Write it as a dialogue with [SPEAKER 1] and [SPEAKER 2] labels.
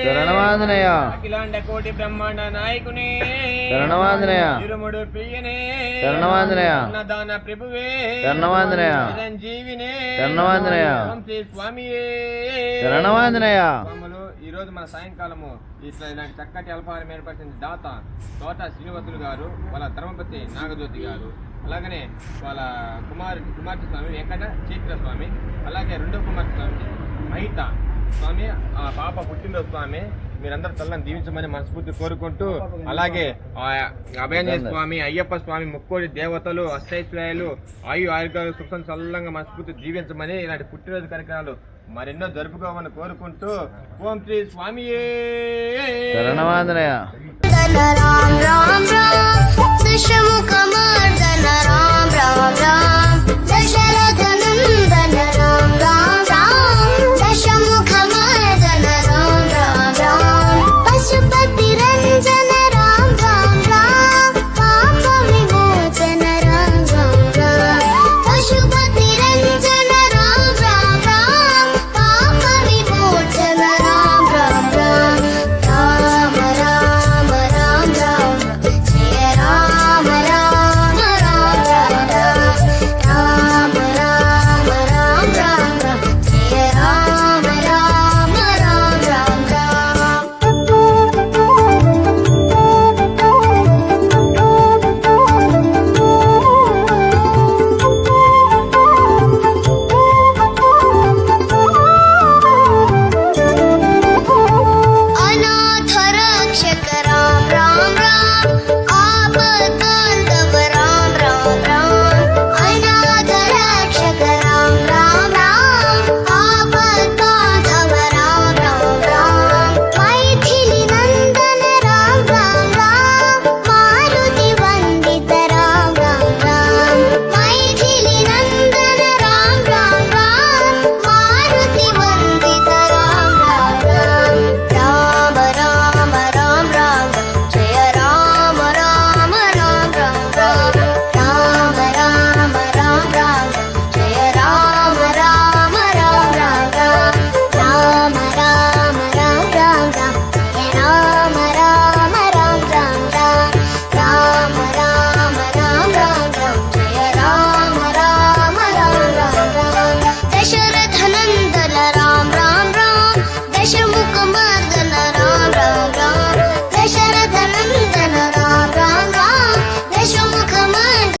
[SPEAKER 1] శరణమాంజనేయ
[SPEAKER 2] అఖిలాండ కోటి బ్రహ్మాండ నాయకునే
[SPEAKER 1] శరణమాంజనేయ
[SPEAKER 2] ఇరుముడు ప్రియనే
[SPEAKER 1] శరణమాంజనేయ
[SPEAKER 2] అన్నదాన ప్రభువే
[SPEAKER 1] శరణమాంజనేయ
[SPEAKER 2] చిరంజీవినే
[SPEAKER 1] శరణమాంజనేయ
[SPEAKER 2] ఓం శ్రీ స్వామియే
[SPEAKER 1] శరణమాంజనేయ.
[SPEAKER 2] స్వాములు ఈ రోజు మన సాయంకాలము ఇట్లా ఇలాంటి చక్కటి అల్పాహారం ఏర్పరిచిన దాత తోట శ్రీనివాసులు గారు, వాళ్ళ ధర్మపతి నాగజ్యోతి గారు, అలాగనే వాళ్ళ కుమార్తె స్వామి వెంకట చైత్ర స్వామి, అలాగే రెండో కుమార్తె స్వామి మహిత స్వామి, ఆ పాప పుట్టినరోజు స్వామి మీరందరూ తల్లని దీవించమని మనస్ఫూర్తి కోరుకుంటూ, అలాగే అభయాంజనేయ స్వామి, అయ్యప్ప స్వామి, ముక్కోడి దేవతలు, అష్టైశ్వర్యాలు, ఆరోగ్యాలు, సుఖం చల్లంగా మనస్ఫూర్తి దీవించమని ఇలాంటి పుట్టినరోజు కార్యక్రమాలు మరెన్నో జరుపుకోమని కోరుకుంటూ ఓం శ్రీ స్వామియే
[SPEAKER 1] శరణమాంజనేయ.
[SPEAKER 3] రామ్ రామ్ రామ్ దశముఖ మర్దన రామ్